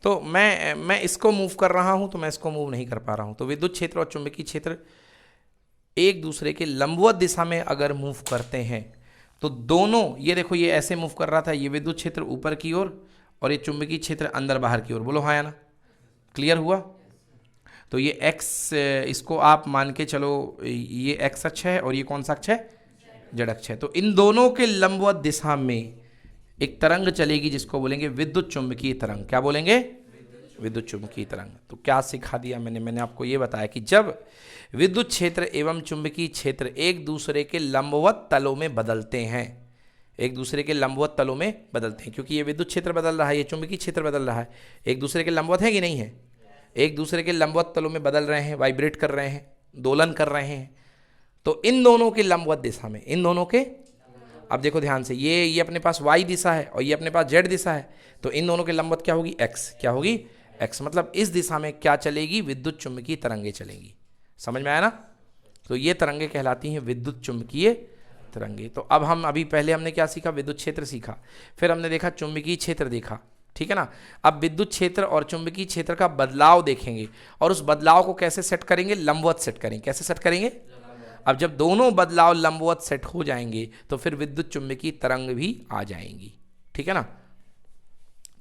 तो मैं इसको मूव कर रहा हूं तो मैं इसको मूव नहीं कर पा रहा हूं। तो विद्युत क्षेत्र और चुंबकीय क्षेत्र एक दूसरे के लंबवत दिशा में अगर मूव करते हैं तो दोनों, ये देखो ये ऐसे मूव कर रहा था, ये विद्युत क्षेत्र ऊपर की ओर और ये चुंबकीय क्षेत्र अंदर बाहर की ओर। बोलो हाँ या ना? क्लियर हुआ? तो ये एक्स, इसको आप मान के चलो ये एक्स अक्ष है और ये कौन सा अक्ष है? जेड अक्ष है। तो इन दोनों के लंबवत दिशा में एक तरंग चलेगी जिसको बोलेंगे विद्युत चुंबकीय तरंग। क्या बोलेंगे? विद्युत चुंबकीय तरंग। तो क्या सिखा दिया मैंने आपको ये बताया कि जब विद्युत क्षेत्र एवं चुंबकीय क्षेत्र एक दूसरे के लंबवत तलों में बदलते हैं, एक दूसरे के लंबवत तलों में बदलते हैं, क्योंकि ये विद्युत क्षेत्र बदल रहा है, ये चुंबकीय क्षेत्र बदल रहा है, एक दूसरे के लंबवत है कि नहीं है? एक दूसरे के लंबवत तलों में बदल रहे हैं, वाइब्रेट कर रहे हैं, दोलन कर रहे हैं। तो इन दोनों के लंबवत दिशा में, इन दोनों के, अब देखो ध्यान से, ये अपने पास वाई दिशा है और ये अपने पास जेड दिशा है, तो इन दोनों के लंबवत क्या होगी? एक्स। क्या होगी? एक्स। मतलब इस दिशा में क्या चलेगी? विद्युत चुंबकीय तरंगे चलेंगी। समझ में आया ना? तो ये तरंगे कहलाती हैं विद्युत चुंबकीय तरंगे। तो अब हम पहले हमने क्या सीखा? विद्युत क्षेत्र सीखा, फिर हमने देखा चुंबकीय क्षेत्र देखा, ठीक है ना? अब विद्युत क्षेत्र और चुंबकीय क्षेत्र का बदलाव देखेंगे और उस बदलाव को कैसे सेट करेंगे? लंबवत सेट करेंगे। कैसे सेट करेंगे? अब जब दोनों बदलाव लंबवत सेट हो जाएंगे तो फिर विद्युत चुंबकीय तरंग भी आ जाएंगी, ठीक है ना?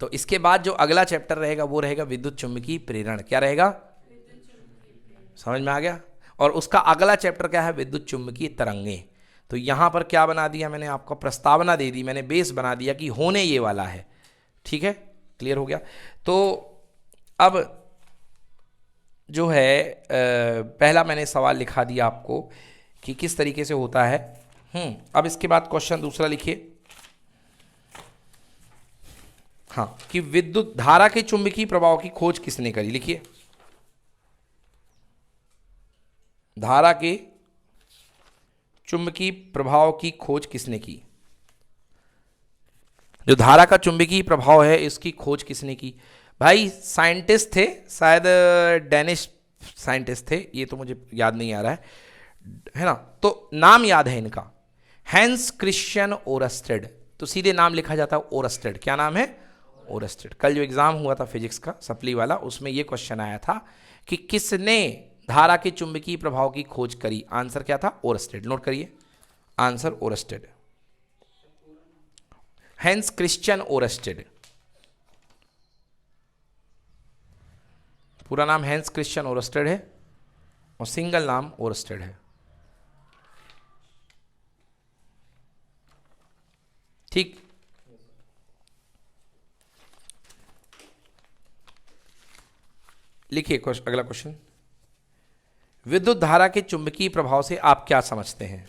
तो इसके बाद जो अगला चैप्टर रहेगा वो रहेगा विद्युत चुंबकीय प्रेरण। क्या रहेगा? समझ में आ गया? और उसका अगला चैप्टर क्या है? विद्युत चुंबकीय तरंगे। तो यहां पर क्या बना दिया मैंने? आपको प्रस्तावना दे दी मैंने, बेस बना दिया कि होने ये वाला है, ठीक है? क्लियर हो गया? तो अब जो है पहला मैंने सवाल लिखा दिया आपको कि किस तरीके से होता है। अब इसके बाद क्वेश्चन दूसरा लिखिए। हाँ, कि विद्युत धारा के चुंबकीय प्रभाव की खोज किसने करी? लिखिए, धारा के चुंबकीय प्रभाव की खोज किसने की? जो धारा का चुंबकीय प्रभाव है इसकी खोज किसने की? भाई साइंटिस्ट थे, शायद डेनिश साइंटिस्ट थे, ये तो मुझे याद नहीं आ रहा है ना? तो नाम याद है इनका, हैंस क्रिश्चियन ओरस्टेड। तो सीधे नाम लिखा जाता है ओरस्टेड। क्या नाम है? ओरस्टेड। कल जो एग्जाम हुआ था फिजिक्स का सप्ली वाला, उसमें यह क्वेश्चन आया था कि किसने धारा के चुंबकीय प्रभाव की खोज करी? आंसर क्या था? ओरस्टेड। नोट करिए, answer Oersted, Hans Christian Oersted. पूरा नाम हैंस क्रिश्चियन ओरस्टेड है और सिंगल नाम ओरस्टेड है, ठीक? लिखिए अगला क्वेश्चन। विद्युत धारा के चुंबकीय प्रभाव से आप क्या समझते हैं?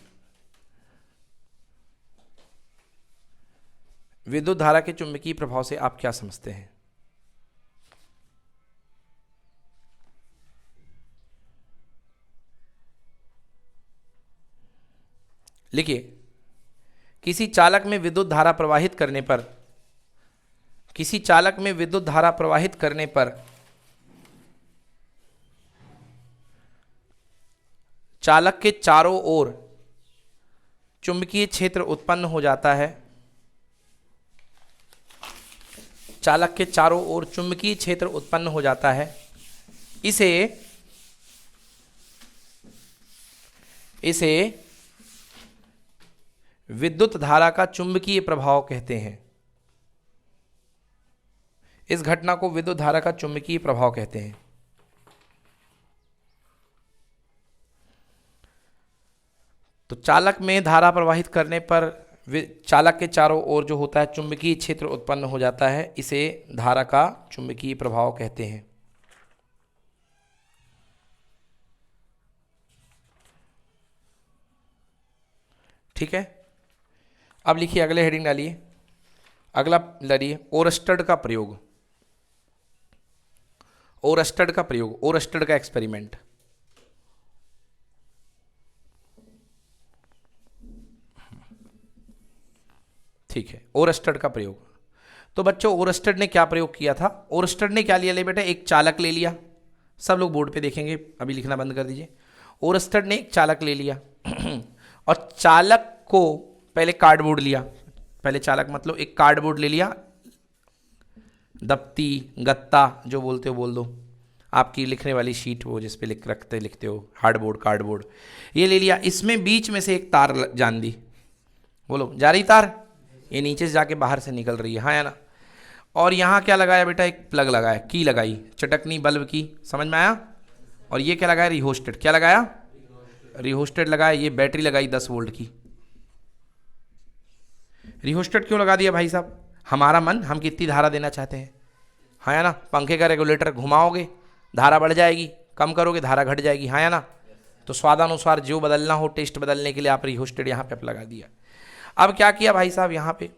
विद्युत धारा के चुंबकीय प्रभाव से आप क्या समझते हैं? लिखिए, किसी चालक में विद्युत धारा प्रवाहित करने पर, किसी चालक में विद्युत धारा प्रवाहित करने पर चालक के चारों ओर चुंबकीय क्षेत्र उत्पन्न हो जाता है। चालक के चारों ओर चुंबकीय क्षेत्र उत्पन्न हो जाता है। इसे विद्युत धारा का चुंबकीय प्रभाव कहते हैं। इस घटना को विद्युत धारा का चुंबकीय प्रभाव कहते हैं। तो चालक में धारा प्रवाहित करने पर चालक के चारों ओर जो होता है चुंबकीय क्षेत्र उत्पन्न हो जाता है, इसे धारा का चुंबकीय प्रभाव कहते हैं। ठीक है? अब लिखिए, अगले हेडिंग डालिए, अगला डालिए ओरस्टेड का प्रयोग। ओरस्टेड का प्रयोग, ओरस्टेड का एक्सपेरिमेंट। ठीक है, ओरस्टेड का प्रयोग। तो बच्चों ओरस्टेड ने क्या प्रयोग किया था? ओरस्टेड ने क्या लिया? ले बेटा, एक चालक ले लिया। सब लोग बोर्ड पे देखेंगे, अभी लिखना बंद कर दीजिए। ओरस्टेड ने एक चालक ले लिया और चालक को पहले कार्डबोर्ड लिया। पहले चालक मतलब एक कार्डबोर्ड ले लिया, दफ्ती, गत्ता जो बोलते हो बोल दो, आपकी लिखने वाली शीट वो जिस पे लिखते हो, हार्डबोर्ड, कार्डबोर्ड, ये ले लिया। इसमें बीच में से एक तार जान दी, बोलो जा रही तार, ये नीचे से जाके बाहर से निकल रही है, हाँ या ना। और यहाँ क्या लगाया बेटा, एक प्लग लगाया, की लगाई, चटकनी बल्ब की, समझ में आया। और ये क्या लगाया, रिहोस्टेट, क्या लगाया, रिहोस्टेट लगाया। ये बैटरी लगाई 10 वोल्ट की। रिहोस्टेट क्यों लगा दिया भाई साहब, हमारा मन, हम कितनी धारा देना चाहते हैं, हाँ या ना। पंखे का रेगुलेटर घुमाओगे धारा बढ़ जाएगी, कम करोगे धारा घट जाएगी, हाँ या ना। तो स्वादानुसार जो बदलना हो, टेस्ट बदलने के लिए आप रिहोस्टेट यहाँ पे लगा दिया। अब क्या किया भाई साहब, यहाँ पे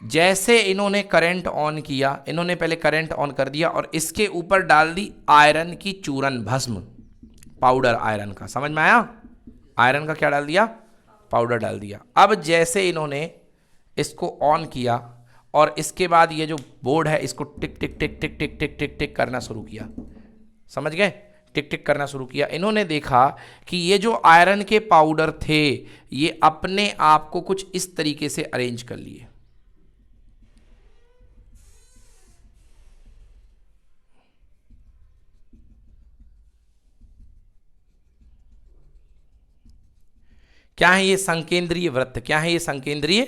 जैसे इन्होंने करंट ऑन किया, इन्होंने पहले करंट ऑन कर दिया और इसके ऊपर डाल दी आयरन की चूरन, भस्म, पाउडर आयरन का, समझ में आया। आयरन का क्या डाल दिया, पाउडर डाल दिया। अब जैसे इन्होंने इसको ऑन किया और इसके बाद ये जो बोर्ड है इसको टिक टिक टिक टिक टिक टिक टिक टिक करना शुरू किया, समझ गए, टिक टिक करना शुरू किया। इन्होंने देखा कि ये जो आयरन के पाउडर थे ये अपने आप को कुछ इस तरीके से अरेंज कर लिए। क्या है ये, संकेंद्रीय वृत्त। क्या है ये, संकेंद्रीय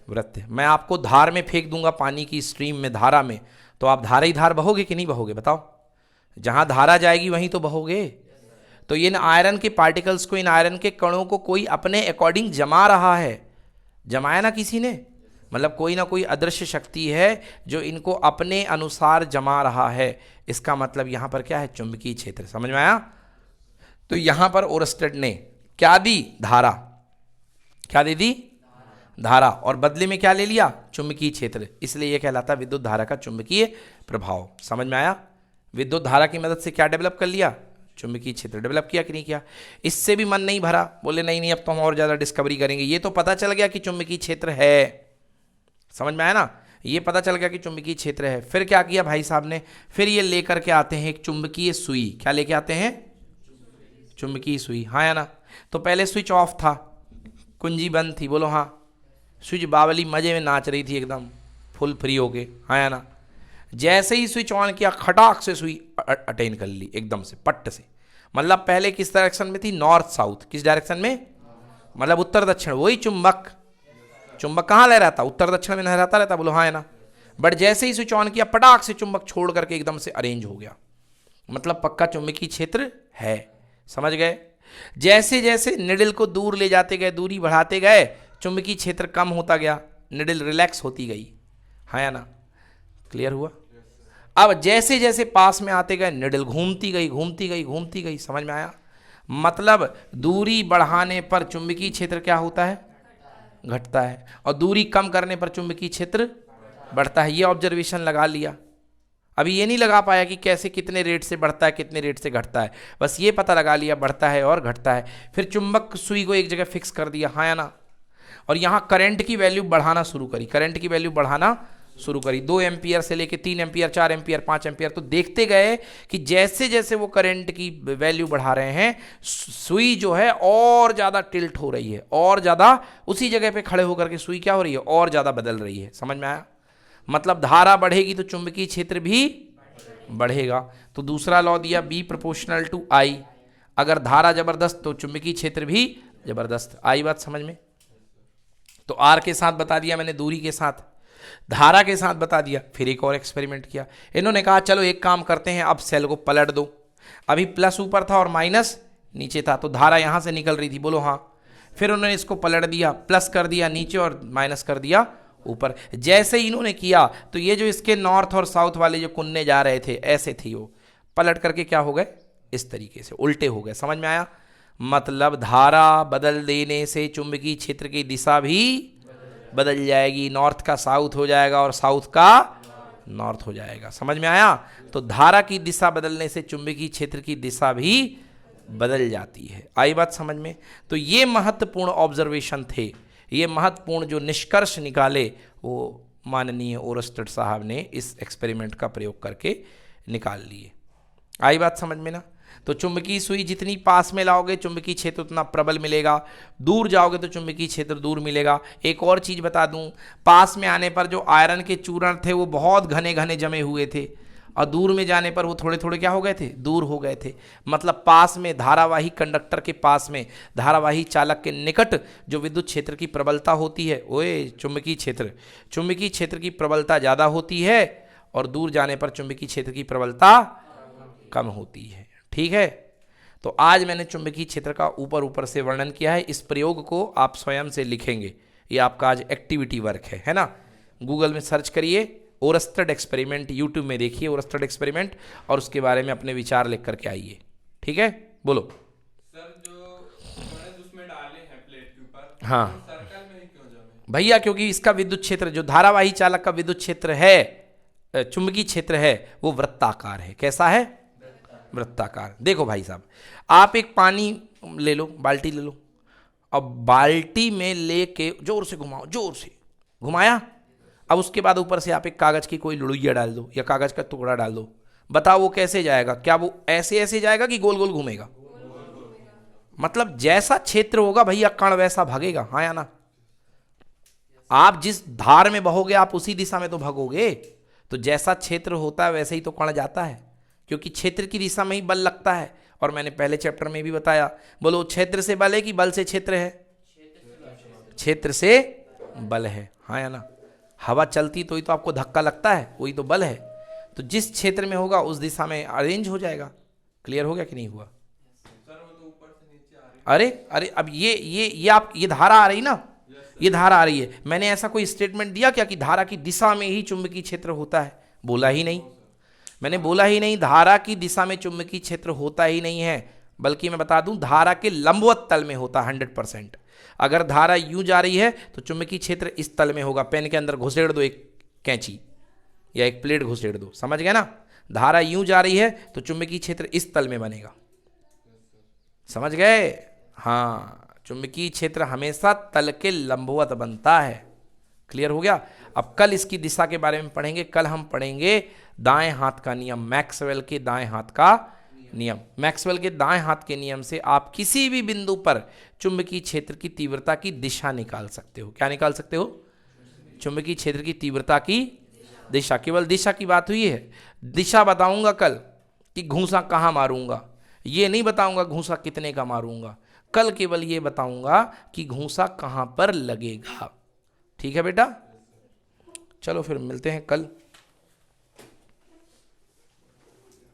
वृत्त। मैं आपको धार में फेंक दूंगा, पानी की स्ट्रीम में, धारा में, तो आप धारा ही धार बहोगे कि नहीं बहोगे, बताओ। जहां धारा जाएगी वहीं तो बहोगे। तो इन आयरन के पार्टिकल्स को, इन आयरन के कणों को कोई अपने अकॉर्डिंग जमा रहा है, जमाया ना किसी ने, मतलब कोई ना कोई अदृश्य शक्ति है जो इनको अपने अनुसार जमा रहा है। इसका मतलब यहां पर क्या है, चुंबकीय क्षेत्र, समझ में आया। तो यहां पर ओरस्टेड ने क्या दी, धारा, क्या दे दी, धारा, और बदले में क्या ले लिया, चुंबकीय क्षेत्र। इसलिए यह कहलाता है विद्युत धारा का चुंबकीय प्रभाव, समझ में आया। विद्युत धारा की मदद से क्या डेवलप कर लिया, चुंबकीय क्षेत्र डेवलप किया कि नहीं किया। इससे भी मन नहीं भरा, बोले नहीं नहीं अब तो हम और ज़्यादा डिस्कवरी करेंगे। ये तो पता चल गया कि चुंबकीय क्षेत्र है, समझ में आया ना, ये पता चल गया कि चुंबकीय क्षेत्र है। फिर क्या किया भाई साहब ने, फिर ये लेकर के आते हैं एक चुंबकीय सुई। क्या लेके आते हैं, चुंबकीय सुई, हाँ या ना। तो पहले स्विच ऑफ था, कुंजी बंद थी, बोलो हाँ। स्विच बावली मजे में नाच रही थी एकदम फुल फ्री होके, हाँ या ना। जैसे ही स्विच ऑन किया खटाक से सुई अटेन कर ली एकदम से, पट्ट से। मतलब पहले किस डायरेक्शन में थी, नॉर्थ साउथ, किस डायरेक्शन में, मतलब उत्तर दक्षिण। वही चुंबक, चुंबक कहाँ लहराता, उत्तर दक्षिण में लहराता रहता, बोलो हाँ है ना। बट जैसे ही स्विच ऑन किया पटाख से चुंबक छोड़ करके एकदम से अरेंज हो गया, मतलब पक्का चुंबकीय क्षेत्र है, समझ गए। जैसे जैसे निडल को दूर ले जाते गए, दूरी बढ़ाते गए, चुंबकीय क्षेत्र कम होता गया, निडल रिलैक्स होती गई, हाँ या ना, क्लियर हुआ। अब जैसे जैसे पास में आते गए निडल घूमती गई घूमती गई घूमती गई, समझ में आया। मतलब दूरी बढ़ाने पर चुंबकीय क्षेत्र क्या होता है, घटता है, और दूरी कम करने पर चुंबकीय क्षेत्र बढ़ता है। ये ऑब्जर्वेशन लगा लिया। अभी ये नहीं लगा पाया कि कैसे, कितने रेट से बढ़ता है, कितने रेट से घटता है, बस ये पता लगा लिया बढ़ता है और घटता है। फिर चुंबक सुई को एक जगह फिक्स कर दिया, हाँ या ना। और यहाँ करंट की वैल्यू बढ़ाना शुरू करी, करंट की वैल्यू बढ़ाना शुरू करी, 2 एम्पियर से लेके 3 एम्पियर, 4 एम्पियर, 5 एम्पियर। तो देखते गए कि जैसे जैसे वो करंट की वैल्यू बढ़ा रहे हैं, सुई जो है और ज़्यादा टिल्ट हो रही है, और ज़्यादा उसी जगह पे खड़े होकर के सुई क्या हो रही है, और ज़्यादा बदल रही है, समझ में आया। मतलब धारा बढ़ेगी तो चुंबकीय क्षेत्र भी बढ़ेगा। तो दूसरा लॉ दिया, बी प्रोपोर्शनल टू आई। अगर धारा जबरदस्त तो चुंबकीय क्षेत्र भी जबरदस्त। आई बात समझ में। तो आर के साथ बता दिया मैंने, दूरी के साथ, धारा के साथ बता दिया। फिर एक और एक्सपेरिमेंट किया, इन्होंने कहा चलो एक काम करते हैं, अब सेल को पलट दो। अभी प्लस ऊपर था और माइनस नीचे था, तो धारा यहां से निकल रही थी, बोलो हाँ। फिर उन्होंने इसको पलट दिया, प्लस कर दिया नीचे और माइनस कर दिया ऊपर। जैसे ही इन्होंने किया तो ये जो इसके नॉर्थ और साउथ वाले जो कुन्ने जा रहे थे, ऐसे थी वो, पलट करके क्या हो गए, इस तरीके से उल्टे हो गए, समझ में आया। मतलब धारा बदल देने से चुंबकीय क्षेत्र की दिशा भी बदल जाएगी, नॉर्थ का साउथ हो जाएगा और साउथ का नॉर्थ हो जाएगा, समझ में आया। तो धारा की दिशा बदलने से चुंबकीय क्षेत्र की दिशा भी बदल जाती है। आई बात समझ में। तो ये महत्वपूर्ण ऑब्जर्वेशन थे, ये महत्वपूर्ण जो निष्कर्ष निकाले वो माननीय ओरस्टेड साहब ने इस एक्सपेरिमेंट का प्रयोग करके निकाल लिए। आई बात समझ में ना। तो चुंबकीय सुई जितनी पास में लाओगे चुंबकीय क्षेत्र उतना प्रबल मिलेगा, दूर जाओगे तो चुंबकीय क्षेत्र दूर मिलेगा। एक और चीज़ बता दूं, पास में आने पर जो आयरन के चूर्ण थे वो बहुत घने घने जमे हुए थे और दूर में जाने पर वो थोड़े थोड़े क्या हो गए थे, दूर हो गए थे। मतलब पास में धारावाही कंडक्टर के पास में, धारावाही चालक के निकट जो विद्युत क्षेत्र की प्रबलता होती है, ओए चुंबकीय क्षेत्र की प्रबलता ज़्यादा होती है और दूर जाने पर चुंबकीय क्षेत्र की प्रबलता कम होती है। ठीक है, तो आज मैंने चुंबकीय क्षेत्र का ऊपर ऊपर से वर्णन किया है। इस प्रयोग को आप स्वयं से लिखेंगे, ये आपका आज एक्टिविटी वर्क है ना। गूगल में सर्च करिए ओरस्टेड एक्सपेरिमेंट, यूट्यूब में देखिए ओरस्टेड एक्सपेरिमेंट और उसके बारे में अपने विचार लिख करके आइए। ठीक है, बोलो सर। जो मैंने उसमें डाले हैं प्लेट के ऊपर, हाँ सर्कल में ही क्यों जमे भैया, क्योंकि इसका विद्युत क्षेत्र जो धारावाही चालक का विद्युत क्षेत्र है, चुंबकीय क्षेत्र है, वो वृत्ताकार है। कैसा है? वृत्ताकार। देखो भाई साहब, आप एक पानी ले लो, बाल्टी ले लो, अब बाल्टी में लेके जोर से घुमाओ, जोर से घुमाया, अब उसके बाद ऊपर से आप एक कागज की कोई लुड़िया डाल दो या कागज का टुकड़ा डाल दो, बताओ वो कैसे जाएगा? क्या वो ऐसे ऐसे जाएगा कि गोल गोल घूमेगा? मतलब जैसा क्षेत्र होगा भैया कण वैसा भागेगा, हाँ या ना? आप जिस धार में बहोगे आप उसी दिशा में तो भागोगे, तो जैसा क्षेत्र होता है वैसे ही तो कण जाता है, क्योंकि क्षेत्र की दिशा में ही बल लगता है। और मैंने पहले चैप्टर में भी बताया, बोलो क्षेत्र से बल है कि बल से क्षेत्र है? क्षेत्र से बल है, हाँ या ना? हवा चलती तो ही तो आपको धक्का लगता है, वही तो बल है। तो जिस क्षेत्र में होगा उस दिशा में अरेंज हो जाएगा। क्लियर हो गया कि नहीं हुआ? सर वो तो ऊपर से नीचे आ रही अरे अब ये आप ये धारा आ रही ना, ये धारा आ रही है। मैंने ऐसा कोई स्टेटमेंट दिया क्या कि धारा की दिशा में ही चुंबकीय क्षेत्र होता है? बोला ही नहीं, मैंने बोला ही नहीं। धारा की दिशा में चुंबकीय क्षेत्र होता ही नहीं है, बल्कि मैं बता दूं धारा के लंबवत तल में होता है 100%। अगर धारा यूं जा रही है तो चुंबकीय क्षेत्र इस तल में होगा। पेन के अंदर घुसेड़ दो एक कैंची या एक प्लेट घुसेड़ दो, समझ गए ना? धारा यूं जा रही है तो चुंबकीय क्षेत्र इस तल में बनेगा, समझ गए? हाँ, चुंबकीय क्षेत्र हमेशा तल के लंबवत बनता है। क्लियर हो गया? अब कल इसकी दिशा के बारे में पढ़ेंगे। कल हम पढ़ेंगे दाएं हाथ का नियम, मैक्सवेल के दाएं हाथ का नियम। मैक्सवेल के दाएं हाथ के नियम से आप किसी भी बिंदु पर चुंबकीय क्षेत्र की तीव्रता की दिशा निकाल सकते हो। क्या निकाल सकते हो? चुंबकीय क्षेत्र की तीव्रता की दिशा। केवल दिशा की बात हुई है, दिशा बताऊंगा कल कि घूंसा कहाँ मारूंगा, ये नहीं बताऊंगा घूंसा कितने का मारूंगा। कल केवल ये बताऊंगा कि घूंसा कहाँ पर लगेगा। ठीक है बेटा, चलो फिर मिलते हैं कल।